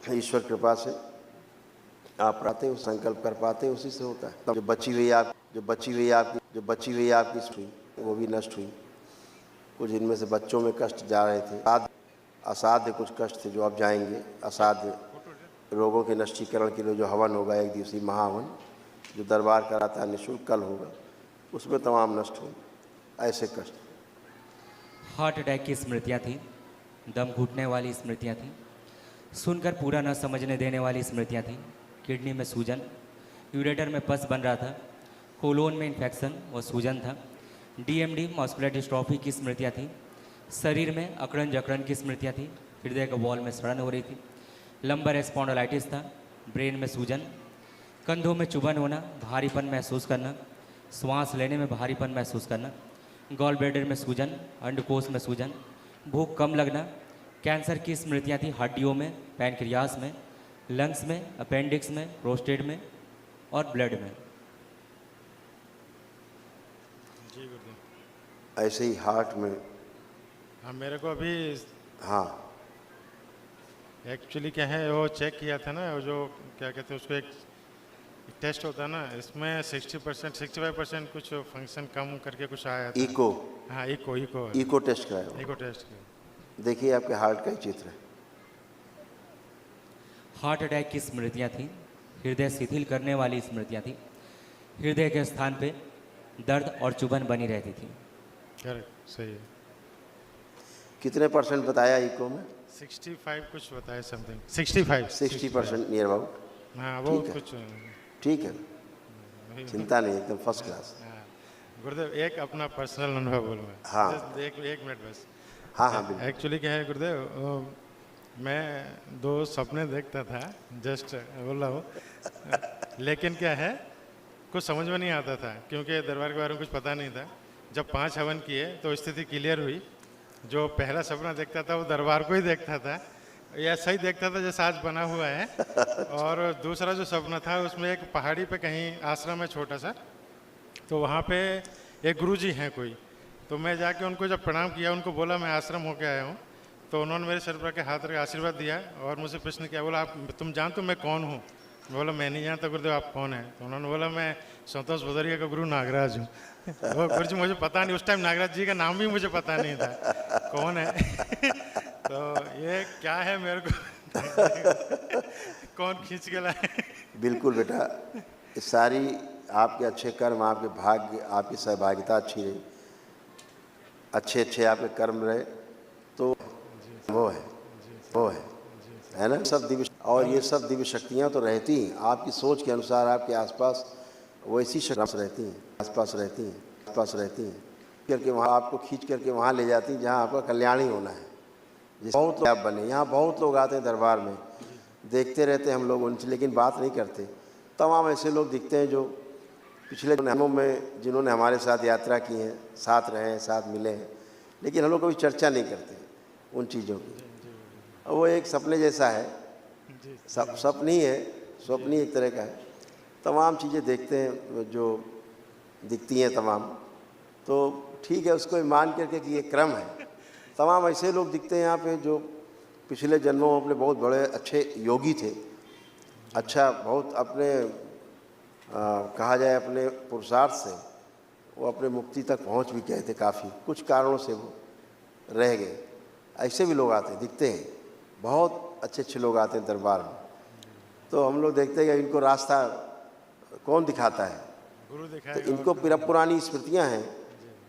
ईश्वर कृपा से आप पाते हो, संकल्प कर पाते हो, उसी से होता है। जो बची हुई आपकी हुई वो भी नष्ट हुई। कुछ इनमें से बच्चों में कष्ट जा रहे थे, असाध्य कुछ कष्ट थे जो अब जाएंगे। असाध्य रोगों के नष्टीकरण के लिए जो हवन होगा, एक दिवसीय महाहवन जो दरबार कराता है निःशुल्क, कल होगा, उसमें तमाम नष्ट होंगे ऐसे कष्ट। हार्ट अटैक की स्मृतियाँ थी, दम घुटने वाली स्मृतियाँ थी, सुनकर पूरा न समझने देने वाली स्मृतियाँ थी, किडनी में सूजन, यूरेटर में पस बन रहा था, कोलोन में इन्फेक्शन व सूजन था, डीएमडी मस्कुलर डिस्ट्रॉफी की स्मृतियाँ थी, शरीर में अकड़न जकड़न की स्मृतियाँ थी, हृदय के वॉल में सड़न हो रही थी, लंबर स्पॉन्डिलाइटिस था, ब्रेन में सूजन, कंधों में चुभन होना, भारीपन महसूस करना, श्वास लेने में भारीपन महसूस करना, गॉल ब्लैडर में सूजन, अंडकोश में सूजन, भूख कम लगना, कैंसर की स्मृतियाँ थी हड्डियों में, पैनक्रियास में, लंग्स में, अपेंडिक्स में, प्रोस्टेट में और ब्लड में। जी गुरुदेव। ऐसे ही हार्ट में। हाँ, मेरे को अभी हाँ, एक्चुअली क्या है, वो चेक किया था ना, वो जो क्या कहते हैं उसको, एक टेस्ट होता है ना, इसमें 60% 65% कुछ फंक्शन कम करके कुछ आया था। इको हाँ, इको इको टेस्ट कराया, इको टेस्ट किया। देखिए आपके हार्ट का ही चित्र है। हार्ट अटैक की स्मृतियाँ थी, हृदय शिथिल करने वाली स्मृतियाँ थी, हृदय के स्थान पे दर्द और चुभन बनी रहती थी। करेक्ट, सही है। कितने परसेंट बताया इको में? 65 कुछ बताया, समथिंग 65 नियर अबाउट। हाँ, वो ठीक है। कुछ ठीक है, चिंता नहीं, एकदम फर्स्ट क्लास। हाँ, गुरुदेव एक अपना पर्सनल अनुभव बोलूँगा। हाँ। एक मिनट बस। हाँ हाँ बिल्कुल। एक्चुअली क्या है गुरुदेव, मैं 2 सपने देखता था, जस्ट बोल रहा हूँ, लेकिन क्या है कुछ समझ में नहीं आता था क्योंकि दरबार के बारे में कुछ पता नहीं था। जब 5 हवन किए तो स्थिति क्लियर हुई। जो पहला सपना देखता था वो दरबार को ही देखता था, ऐसा ही देखता था जैसा आज बना हुआ है। और दूसरा जो सपना था उसमें एक पहाड़ी पे कहीं आश्रम है छोटा सा, तो वहाँ पे एक गुरुजी हैं कोई, तो मैं जाके उनको जब प्रणाम किया, उनको बोला मैं आश्रम होके आया हूँ, तो उन्होंने मेरे सर पर के हाथ रख आशीर्वाद दिया और मुझसे प्रश्न किया, बोला आप तुम जानते हो मैं कौन हूँ? मैं बोला मैं नहीं जानता गुरुदेव, आप कौन है? तो उन्होंने बोला मैं संतोष भदौरिया का गुरु नागराज हूँ। वो गुरु जी मुझे पता नहीं, उस टाइम नागराज जी का नाम भी मुझे पता नहीं था कौन है। तो ये क्या है मेरे को कौन खींच के लाए? बिल्कुल बेटा, ये सारी आपके अच्छे कर्म, आपके भाग्य, आपकी सहभागिता अच्छी रही, अच्छे आपके कर्म रहे, तो वो है ना, सब दिव्य। और ये सब दिव्य शक्तियाँ तो रहती हैं आपकी सोच के अनुसार, आपके आसपास वैसी शक्तियाँ रहती हैं, आसपास रहती हैं करके वहाँ आपको खींच करके वहाँ ले जाती हैं जहाँ आपका कल्याण ही होना है। जैसे बहुत लोग बने, यहाँ बहुत लोग आते हैं दरबार में, देखते रहते हैं हम लोग उनसे, लेकिन बात नहीं करते। तमाम ऐसे लोग दिखते हैं जो पिछले जन्मों में जिन्होंने हमारे साथ यात्रा की है, साथ रहे हैं, साथ मिले हैं, लेकिन हम लोग कभी चर्चा नहीं करते उन चीज़ों की। वो एक सपने जैसा है, स्वप्न ही एक तरह का है। तमाम चीज़ें देखते हैं जो दिखती हैं तमाम, तो ठीक है, उसको मान करके कि ये क्रम है। तमाम ऐसे लोग दिखते हैं यहाँ पे जो पिछले जन्मों में अपने बहुत बड़े अच्छे योगी थे, अच्छा बहुत अपने कहा जाए अपने पुरुषार्थ से वो अपने मुक्ति तक पहुँच भी गए थे, काफ़ी कुछ कारणों से वो रह गए। ऐसे भी लोग आते हैं, दिखते हैं, बहुत अच्छे लोग आते हैं दरबार में। तो हम लोग देखते हैं कि इनको रास्ता कौन दिखाता है? गुरु तो दिखाएगा। इनको पुरानी स्मृतियाँ हैं,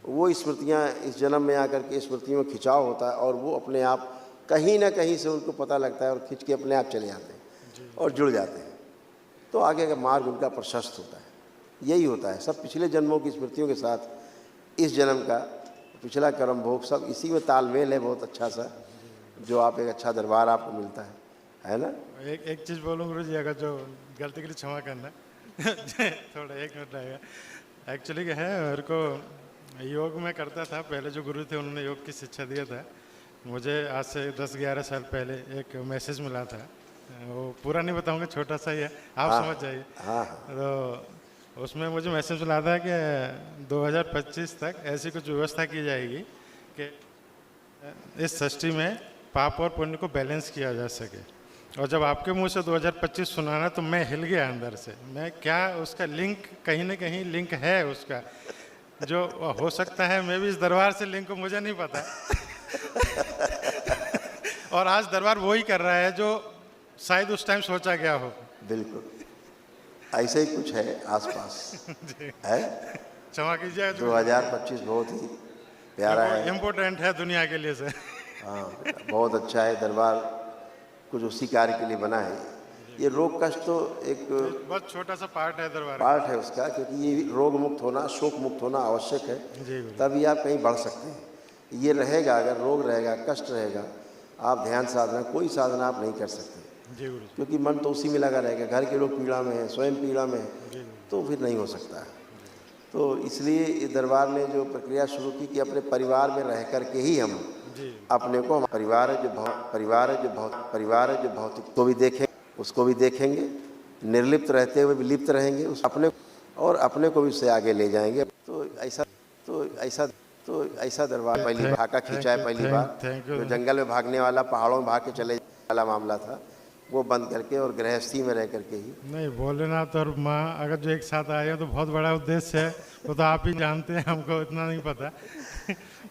वो स्मृतियाँ इस जन्म में आकर के स्मृतियों में खिंचाव होता है और वो अपने आप कहीं ना कहीं से उनको पता लगता है और खींच के अपने आप चले जाते हैं और जुड़ जाते हैं। तो आगे का मार्ग उनका प्रशस्त होता है। यही होता है, सब पिछले जन्मों की स्मृतियों के साथ इस जन्म का पिछला कर्म भोग सब इसी में तालमेल है, बहुत अच्छा सा, जो आप एक अच्छा दरबार आपको मिलता है ना। एक चीज़ बोलूँ गुरु जी, अगर जो गलती के लिए क्षमा करना थोड़ा 1 मिनट रहेगा। एक्चुअली क्या है, मेरे को योग में करता था, पहले जो गुरु थे उन्होंने योग की शिक्षा दिया था। मुझे आज से 10-11 साल पहले एक मैसेज मिला था, वो पूरा नहीं बताऊंगा, छोटा सा ही है, आप समझ जाइए। तो उसमें मुझे मैसेज मिला था कि 2025 तक ऐसी कुछ व्यवस्था की जाएगी कि इस सृष्टि में पाप और पुण्य को बैलेंस किया जा सके। और जब आपके मुंह से 2025 सुना ना तो मैं हिल गया अंदर से। मैं क्या उसका लिंक, कहीं ना कहीं लिंक है उसका, जो हो सकता है मैं भी इस दरबार से लिंक हो, मुझे नहीं पता। और आज दरबार वही कर रहा है जो शायद उस टाइम सोचा गया हो। बिल्कुल ऐसे ही कुछ है आसपास है। क्षमा कीजिए, 2025 बहुत ही प्यारा है, इम्पोर्टेंट है दुनिया के लिए से। हाँ बहुत अच्छा है। दरबार कुछ उसी कार्य के लिए बना है। ये रोग कष्ट तो एक बहुत छोटा सा पार्ट है दरबार पार्ट है उसका, क्योंकि ये रोग मुक्त होना, शोक मुक्त होना आवश्यक है, जी गुरु। तभी आप कहीं बढ़ सकते हैं। ये रहेगा, अगर रोग रहेगा, कष्ट रहेगा, आप ध्यान साधना, कोई साधना आप नहीं कर सकते, जी गुरु जी। क्योंकि मन तो उसी में लगा रहेगा। घर के लोग पीड़ा में है, स्वयं पीड़ा में है, तो फिर नहीं हो सकता है। तो इसलिए इस दरबार ने जो प्रक्रिया शुरू की कि अपने परिवार में रह कर के ही हम अपने को, परिवार है जो भौतिक को भी देखें, उसको भी देखेंगे, निर्लिप्त रहते हुए भी लिप्त रहेंगे उस अपने, और अपने को भी उससे आगे ले जाएंगे। तो ऐसा दरबार पहली भागा खींचा है, पहली बार जो जंगल में भागने वाला, पहाड़ों में भाग के चले वाला मामला था, वो बंद करके और गृहस्थी में रह करके ही। नहीं, भोलेनाथ और माँ अगर जो एक साथ आए हैं तो बहुत बड़ा उद्देश्य है, वो तो आप ही जानते हैं, हमको इतना नहीं पता।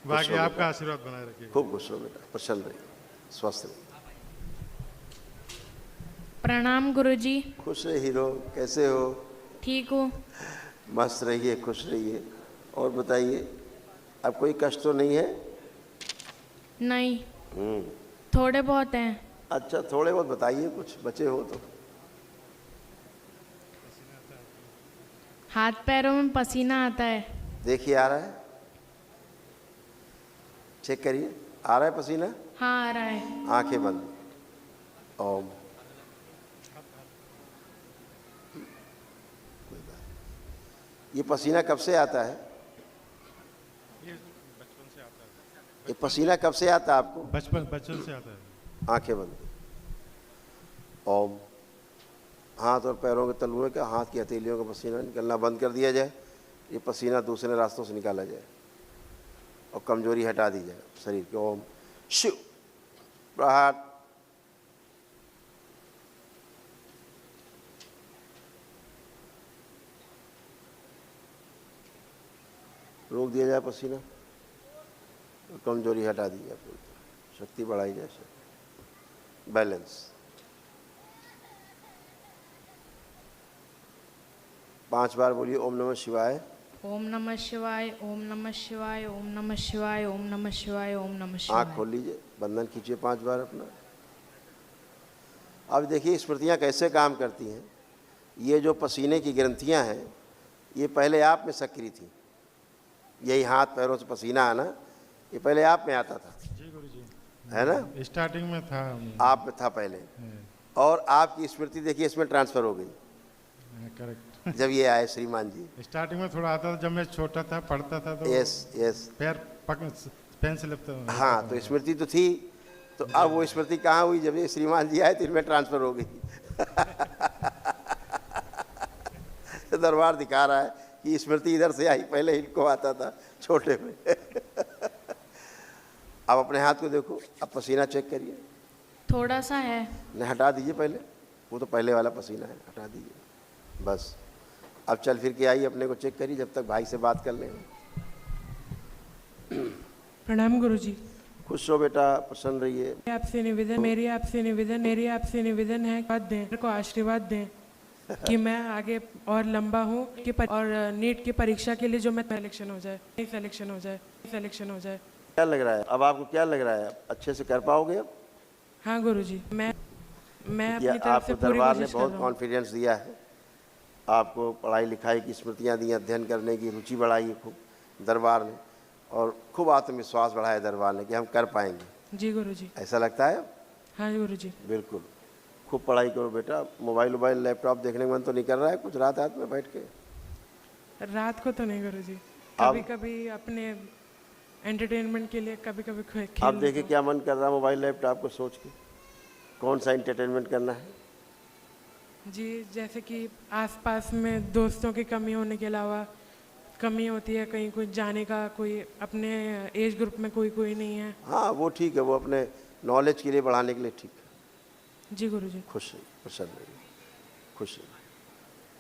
बाकी आपका आशीर्वाद बनाए रखिए। खूब खुश हो बेटा, प्रसन्न रहिए, स्वस्थ रहिए। प्रणाम गुरुजी। खुश है हीरो, कैसे हो? ठीक हूँ। मस्त रहिए, खुश रहिए। और बताइए, अब कोई कष्ट तो नहीं है? नहीं, थोड़े बहुत हैं। अच्छा, थोड़े बहुत बताइए, कुछ बचे हो तो। हाथ पैरों में पसीना आता है। देखिए, आ रहा है, चेक करिए, आ रहा है पसीना? हाँ, आ रहा है। आंखें बंद। ओम। ये पसीना कब से आता है? ये पसीना कब से आता है आपको? बचपन से आता है। आंखें बंद। ओम। हाथ और पैरों के तलुओं का, हाथ की हथेलियों का पसीना निकलना बंद कर दिया जाए। ये पसीना दूसरे रास्तों से निकाला जाए और कमजोरी हटा दी जाए शरीर के। ओम शिव प्रहार। रोक दिया जाए पसीना और कमजोरी हटा दी जाए, पूरी शक्ति बढ़ाई जाए, बैलेंस। 5 बार बोलिए ओम नमः शिवाय। ओम नमः शिवाय, ओम नमः शिवाय, ओम नमः शिवाय, ओम नमः शिवाय, ओम नमः शिवाय। आँख खोल लीजिए, बंधन खींचिए 5 बार अपना। अब देखिए स्मृतियाँ कैसे काम करती हैं। ये जो पसीने की ग्रंथियाँ हैं, ये पहले आप में सक्रिय थी। यही हाथ पैरों से पसीना आना, ये पहले आप में आता था। जी गुरु जी। है ना? स्टार्टिंग में था, आप में था पहले, और आपकी स्मृति देखिए इसमें ट्रांसफर हो गई करेक्ट। जब ये आए श्रीमान जी। स्टार्टिंग में थोड़ा आता था, जब मैं छोटा था, पढ़ता था तो यस पैर पेन से लिपता। हाँ, तो स्मृति तो थी, तो अब वो स्मृति कहाँ हुई? जब ये श्रीमान जी आए तो इनमें ट्रांसफर हो गई। दरबार दिखा रहा है कि स्मृति इधर से आई, पहले इनको आता था छोटे में। अब अपने हाथ को देखो, अब पसीना चेक करिए। थोड़ा सा है। नहीं, हटा दीजिए पहले, वो तो पहले वाला पसीना है, हटा दीजिए बस। अब चल फिर के आइए, अपने को चेक करिए, जब तक भाई से बात कर लें। प्रणाम गुरुजी। खुश हो बेटा, प्रसन्न रहिए। मेरी आपसे निवेदन है, मेरे को आशीर्वाद दें कि मैं आगे और लंबा हूँ और नीट की परीक्षा के लिए जो मैं सिलेक्शन हो जाए। क्या लग रहा है अब आपको? क्या लग रहा है, अच्छे से कर पाओगे अब? हाँ गुरुजी, मैं या अपनी तरफ आपको से पूरी दरबार ने कोशिश कर बहुत रहा हूँ। कॉन्फिडेंस दिया है, आपको पढ़ाई लिखाई की स्मृतियाँ दी, अध्ययन करने की रुचि बढ़ाई है खूब दरबार ने, और खूब आत्मविश्वास बढ़ाया दरबार ने कि हम कर पाएंगे। जी गुरुजी। ऐसा लगता है? हाँ गुरुजी। बिल्कुल, खूब पढ़ाई करो बेटा। मोबाइल लैपटॉप देखने का मन तो नहीं कर रहा है कुछ रात में बैठ के? रात को तो नहीं गुरुजी, अब- कभी कभी अपने एंटरटेनमेंट के लिए कभी खेल आप देखिए क्या मन कर रहा है मोबाइल लैपटॉप को सोच के, कौन सा एंटरटेनमेंट करना है? जी, जैसे कि आसपास में दोस्तों की कमी होने के अलावा कमी होती है कहीं कुछ जाने का, कोई अपने एज ग्रुप में कोई नहीं है। हाँ वो ठीक है, वो अपने नॉलेज के लिए बढ़ाने के लिए ठीक है। जी गुरुजी। खुश रहिए, प्रसन्न रहिए, खुश रहिए।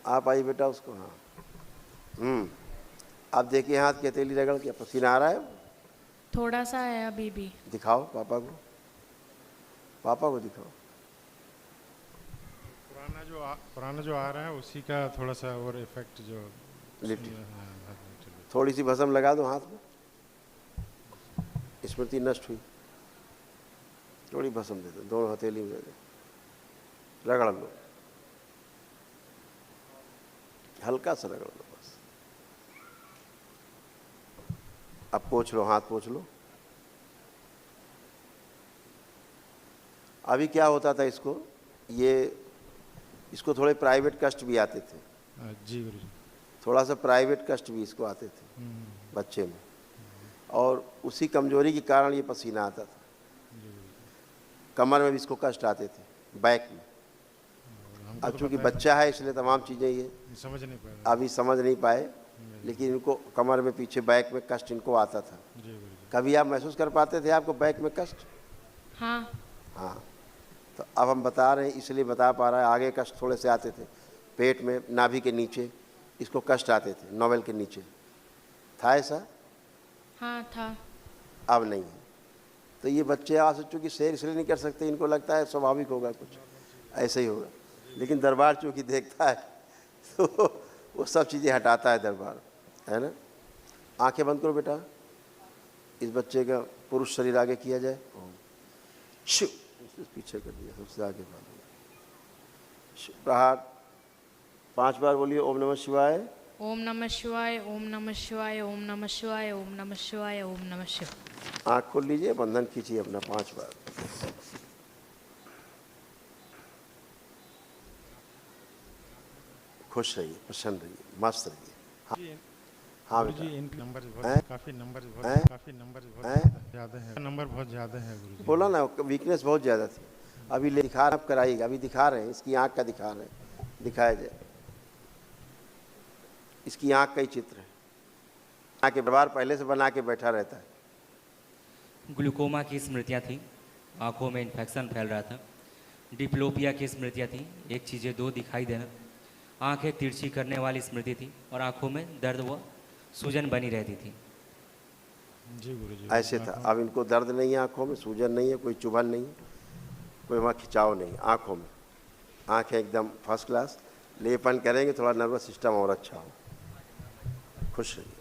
आप आइए बेटा उसको, हाँ। आप देखिए हाथ की हथेली रगड़ के, पसीना आ रहा है? थोड़ा सा है अभी भी। दिखाओ पापा को, पापा को दिखाओ। पुराना जो आ रहा है उसी का थोड़ा सा और इफेक्ट जो लिट्टी हाँ, थोड़ी सी भस्म लगा दो हाथ में, स्मृति नष्ट हुई। थोड़ी भस्म दे दो, दोनों हथेली में दे दो, रगड़ लो, हल्का सा रगड़ लो बस। अब पोंछ लो, हाथ पोंछ लो। अभी क्या होता था इसको थोड़े प्राइवेट कष्ट भी आते थे। जी गुरुजी। थोड़ा सा प्राइवेट कष्ट भी इसको आते थे बच्चे में, और उसी कमजोरी के कारण ये पसीना आता था। कमर में भी इसको कष्ट आते थे, बैक में। अब चूंकि बच्चा है इसलिए तमाम चीज़ें ये समझ नहीं पाए, अभी समझ नहीं पाए, लेकिन इनको कमर में पीछे बैक में कष्ट इनको आता था। जी गुरुजी। कभी आप महसूस कर पाते थे आपको बैक में कष्ट? हाँ। हाँ, तो अब हम बता रहे हैं इसलिए बता पा रहा है। आगे कष्ट थोड़े से आते थे, पेट में, नाभि के नीचे इसको कष्ट आते थे, नोवेल के नीचे था ऐसा? हाँ था। अब नहीं है। तो ये बच्चे आज चूँकि शेर इसलिए नहीं कर सकते, इनको लगता है स्वाभाविक होगा, कुछ ऐसे ही होगा, लेकिन दरबार चूँकि देखता है तो वो सब चीज़ें हटाता है दरबार, है ना। आंखें बंद करो बेटा, इस बच्चे का पुरुष शरीर आगे किया जाए। शिव, पीछे कर दिया, सबसे आगे बात। प्रहार 5 बार बोलिए, ओम नमः शिवाय, ओम नमः शिवाय, ओम नमः शिवाय, ओम नमः शिवाय, ओम नमः शिवाय, ओम नमः शिवाय। आँख खोल लीजिए, बंधन खींचिए अपना 5 बार। खुश रहिए, प्रसन्न रहिए, मस्त रहिए। हाँ बेटा। गुरुजी इनके नंबर हैं? काफी नंबर हैं? बहुत ज्यादा है, नंबर बहुत ज्यादा है गुरुजी। बोला ना, वीकनेस बहुत ज़्यादा थी। अभी दिखा आप कराइएगा, अभी दिखा रहे हैं, इसकी आँख का दिखा रहे हैं, दिखाया जाए। इसकी आँख का ही चित्र है, आँख के दरबार पहले से बना के बैठा रहता है। ग्लूकोमा की स्मृतियाँ थी, आंखों में इन्फेक्शन फैल रहा था। डिप्लोपिया की स्मृतियाँ थी, एक चीज़ें दो दिखाई देना। आंखें तिरछी करने वाली स्मृति थी, और आंखों में दर्द व सूजन बनी रहती थी। जी गुरुजी। ऐसे था। अब इनको दर्द नहीं है, आँखों में सूजन नहीं है, कोई चुभन नहीं है, कोई वहाँ खिंचाव नहीं आँखों में। आँखें एकदम फर्स्ट क्लास। लेपन करेंगे थोड़ा नर्वस सिस्टम और अच्छा हो। खुश रहिए।